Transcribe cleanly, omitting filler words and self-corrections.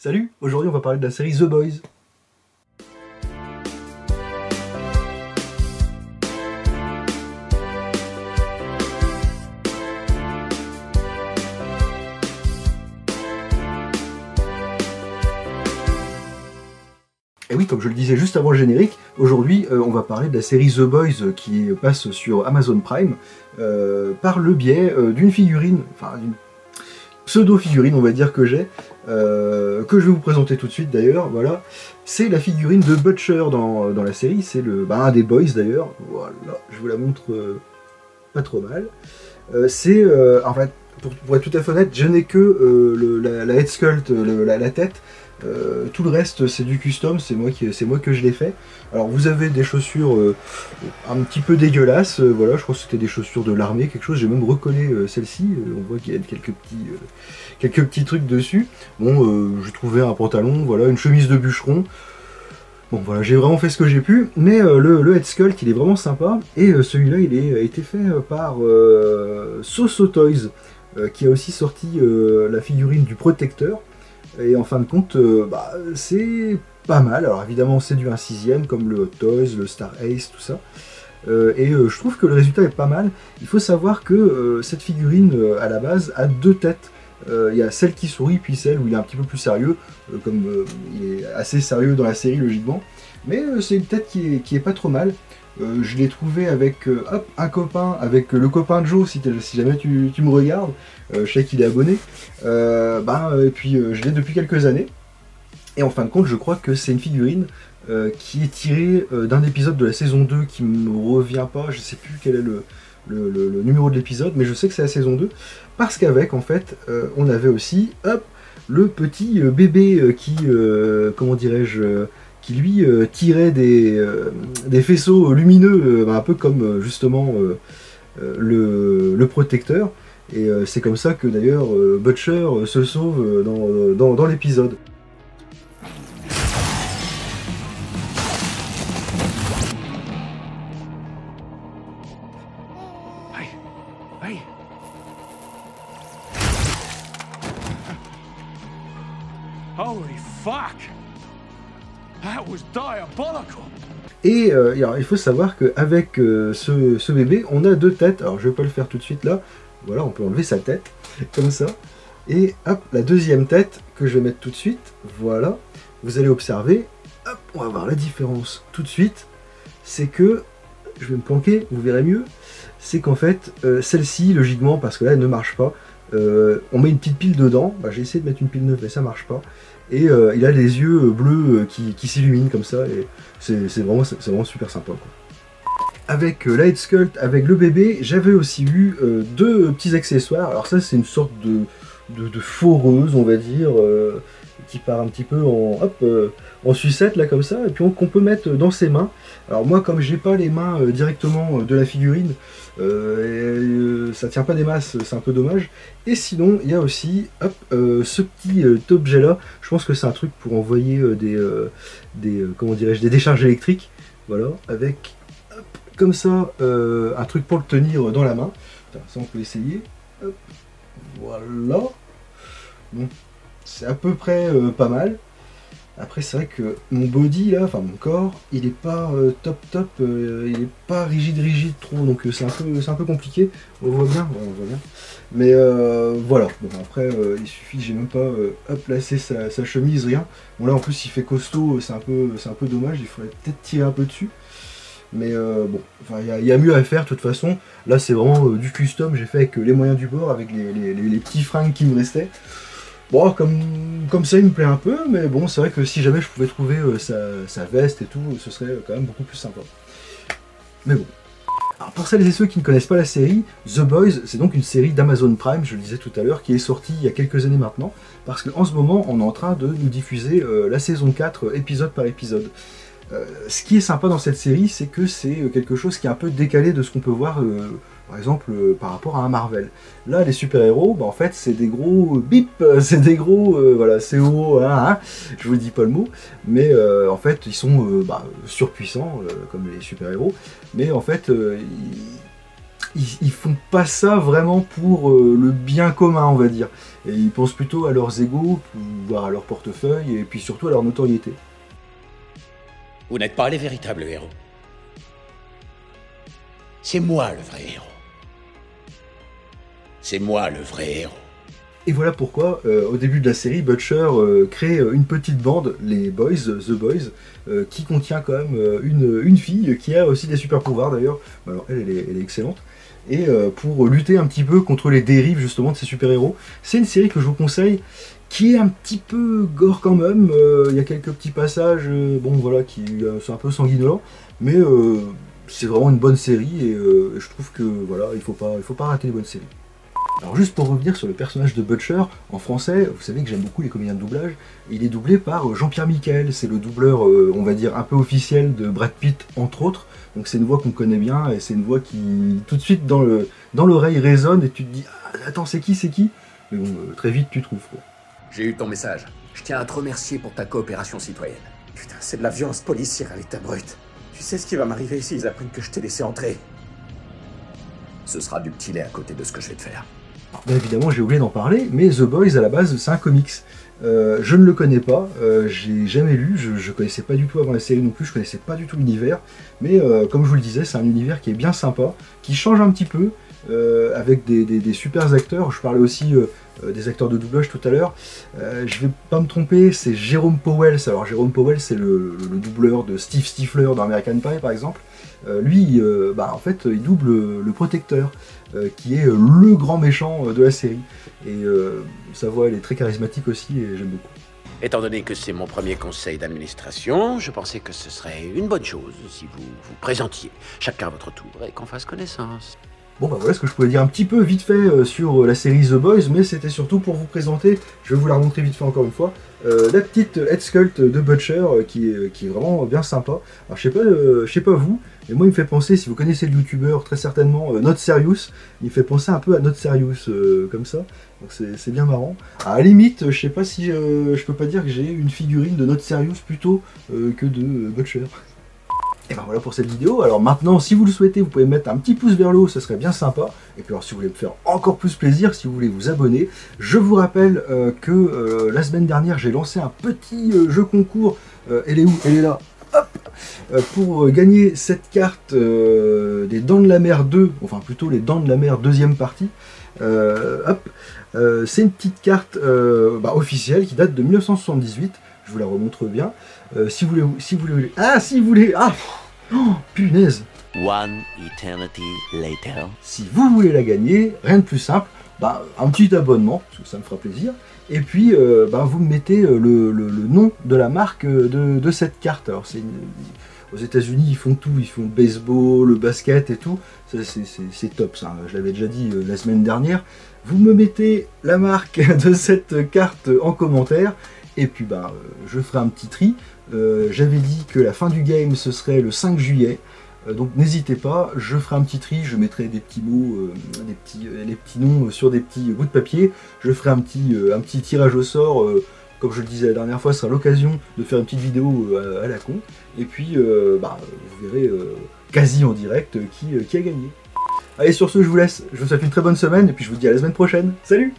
Salut, aujourd'hui on va parler de la série The Boys. Et oui, comme je le disais juste avant le générique, aujourd'hui on va parler de la série The Boys qui passe sur Amazon Prime par le biais d'une figurine, enfin d'une pseudo-figurine on va dire que j'ai, que je vais vous présenter tout de suite d'ailleurs, voilà. C'est la figurine de Butcher dans la série, c'est un des Boys d'ailleurs, voilà, je vous la montre pas trop mal. C'est, en fait, pour être tout à fait honnête, je n'ai que la head sculpt, la tête. Tout le reste c'est du custom, c'est moi que je l'ai fait. Alors vous avez des chaussures un petit peu dégueulasses, voilà, je crois que c'était des chaussures de l'armée, quelque chose, j'ai même recollé celle-ci, on voit qu'il y a quelques petits trucs dessus. Bon, j'ai trouvé un pantalon, voilà, une chemise de bûcheron. Bon voilà, j'ai vraiment fait ce que j'ai pu, mais le head sculpt il est vraiment sympa, et celui-là il a été fait par Soso Toys, qui a aussi sorti la figurine du protecteur. Et en fin de compte, c'est pas mal. Alors évidemment c'est du 1/6, comme le Hot Toys, le Star Ace, tout ça. Je trouve que le résultat est pas mal. Il faut savoir que cette figurine, à la base, a deux têtes. Il y a celle qui sourit, puis celle où il est un petit peu plus sérieux, comme il est assez sérieux dans la série logiquement. Mais c'est une tête qui est pas trop mal. Je l'ai trouvé avec un copain, avec le copain de Joe, si jamais tu me regardes, je sais qu'il est abonné, et puis je l'ai depuis quelques années, et en fin de compte je crois que c'est une figurine qui est tirée d'un épisode de la saison 2 qui me revient pas, je sais plus quel est le numéro de l'épisode, mais je sais que c'est la saison 2, parce qu'avec en fait on avait aussi, le petit bébé qui, comment dirais-je, qui lui tirait des faisceaux lumineux, un peu comme justement le protecteur. Et c'est comme ça que d'ailleurs Butcher se sauve dans l'épisode. Hey. Holy fuck! That was diabolical! Et alors, il faut savoir qu'avec ce bébé, on a deux têtes. Alors je vais pas le faire tout de suite là. Voilà, on peut enlever sa tête, comme ça. Et hop, la deuxième tête que je vais mettre tout de suite. Voilà, vous allez observer. Hop, on va voir la différence tout de suite. C'est que, je vais me planquer, vous verrez mieux. C'est qu'en fait, celle-ci, logiquement, parce que là elle ne marche pas, on met une petite pile dedans. J'ai essayé de mettre une pile neuve mais ça marche pas. Et il a les yeux bleus qui s'illuminent comme ça, et c'est vraiment super sympa, quoi. Avec la head sculpt, avec le bébé, j'avais aussi eu deux petits accessoires. Alors ça c'est une sorte de foreuse, on va dire, qui part un petit peu en sucette là comme ça, et puis qu'on peut mettre dans ses mains. Alors moi, comme j'ai pas les mains directement de la figurine, ça tient pas des masses, c'est un peu dommage. Et sinon il y a aussi ce petit objet là, je pense que c'est un truc pour envoyer comment dirais-je, des décharges électriques, voilà, avec comme ça un truc pour le tenir dans la main. Enfin, ça on peut essayer. Hop, voilà, bon, c'est à peu près pas mal. Après c'est vrai que mon body là, enfin mon corps, il est pas top, il est pas rigide trop, donc c'est un peu compliqué. On voit bien, mais voilà. Bon après il suffit, j'ai même pas placé sa chemise, rien. Bon là en plus il fait costaud, c'est un peu dommage, il faudrait peut-être tirer un peu dessus. Mais bon, enfin il y a mieux à faire de toute façon. Là c'est vraiment du custom, j'ai fait avec les moyens du bord, avec les petits fringues qui me restaient. Bon, comme ça il me plaît un peu, mais bon, c'est vrai que si jamais je pouvais trouver sa veste et tout, ce serait quand même beaucoup plus sympa. Mais bon. Alors pour celles et ceux qui ne connaissent pas la série, The Boys, c'est donc une série d'Amazon Prime, je le disais tout à l'heure, qui est sortie il y a quelques années maintenant, parce qu'en ce moment, on est en train de nous diffuser la saison 4, épisode par épisode. Ce qui est sympa dans cette série, c'est que c'est quelque chose qui est un peu décalé de ce qu'on peut voir, par exemple, par rapport à un Marvel. Là, les super-héros, en fait, c'est des gros bip, c'est des gros, voilà, CO, je vous dis pas le mot, mais en fait, ils sont surpuissants, comme les super-héros, mais en fait, ils font pas ça vraiment pour le bien commun, on va dire. Et ils pensent plutôt à leurs égos, voire à leur portefeuille, et puis surtout à leur notoriété. Vous n'êtes pas les véritables héros. C'est moi le vrai héros. C'est moi le vrai héros. Et voilà pourquoi, au début de la série, Butcher crée une petite bande, les Boys, The Boys, qui contient quand même une fille qui a aussi des super pouvoirs d'ailleurs. Alors elle est excellente. Et pour lutter un petit peu contre les dérives justement de ces super-héros. C'est une série que je vous conseille, qui est un petit peu gore quand même. Il y a quelques petits passages, bon voilà, qui sont un peu sanguinolents, mais c'est vraiment une bonne série et je trouve que voilà, il faut pas rater les bonnes séries. Alors juste pour revenir sur le personnage de Butcher, en français, vous savez que j'aime beaucoup les comédiens de doublage, il est doublé par Jean-Pierre Michael, c'est le doubleur, on va dire, un peu officiel de Brad Pitt, entre autres, donc c'est une voix qu'on connaît bien, et c'est une voix qui, tout de suite, dans l'oreille résonne, et tu te dis « Ah, attends, c'est qui ?» Mais bon, très vite, tu trouves, quoi. J'ai eu ton message. Je tiens à te remercier pour ta coopération citoyenne. Putain, c'est de la violence policière à l'état brut. Tu sais ce qui va m'arriver s'ils apprennent que je t'ai laissé entrer? Ce sera du petit lait à côté de ce que je vais te faire. Bien évidemment, j'ai oublié d'en parler, mais The Boys, à la base, c'est un comics. Je ne le connais pas, j'ai jamais lu, je connaissais pas du tout avant la série non plus, je connaissais pas du tout l'univers, mais comme je vous le disais, c'est un univers qui est bien sympa, qui change un petit peu, avec des super acteurs. Je parlais aussi des acteurs de doublage tout à l'heure. Je vais pas me tromper, c'est Jérôme Powell. Alors Jérôme Powell, c'est le doubleur de Steve Stifler dans American Pie par exemple. Lui, en fait, il double le Protecteur, qui est le grand méchant de la série. Et sa voix, elle est très charismatique aussi, et j'aime beaucoup. Étant donné que c'est mon premier conseil d'administration, je pensais que ce serait une bonne chose si vous vous présentiez, chacun à votre tour, et qu'on fasse connaissance. Bon bah voilà ce que je pouvais dire un petit peu vite fait sur la série The Boys, mais c'était surtout pour vous présenter, je vais vous la remontrer vite fait encore une fois, la petite head sculpt de Butcher qui est vraiment bien sympa. Alors je sais pas vous, mais moi il me fait penser, si vous connaissez le youtubeur très certainement, Not Serious, il me fait penser un peu à Not Serious comme ça, donc c'est bien marrant. À la limite, je sais pas si je peux pas dire que j'ai une figurine de Not Serious plutôt que de Butcher. Et ben voilà pour cette vidéo. Alors maintenant, si vous le souhaitez, vous pouvez mettre un petit pouce vers le haut, ça serait bien sympa. Et puis alors, si vous voulez me faire encore plus plaisir, si vous voulez vous abonner, je vous rappelle que la semaine dernière, j'ai lancé un petit jeu concours. Elle est où? Elle est là. Hop, pour gagner cette carte des Dents de la Mer 2, enfin plutôt les Dents de la Mer deuxième partie. C'est une petite carte officielle qui date de 1978. Je vous la remontre bien. Si vous voulez... Ah, si vous voulez... Ah, oh, punaise. One eternity later. Si vous voulez la gagner, rien de plus simple, un petit abonnement, parce que ça me fera plaisir. Et puis, vous me mettez le nom de la marque de cette carte. Alors, aux États-Unis, ils font tout. Ils font le baseball, le basket et tout. C'est top, ça. Je l'avais déjà dit la semaine dernière. Vous me mettez la marque de cette carte en commentaire. Et puis je ferai un petit tri. J'avais dit que la fin du game ce serait le 5 juillet. Donc n'hésitez pas, je ferai un petit tri, je mettrai des petits mots, les petits noms sur des petits bouts de papier. Je ferai un petit tirage au sort, comme je le disais la dernière fois, ce sera l'occasion de faire une petite vidéo à la con. Et puis vous verrez quasi en direct qui a gagné. Allez, sur ce, je vous laisse, je vous souhaite une très bonne semaine et puis je vous dis à la semaine prochaine. Salut!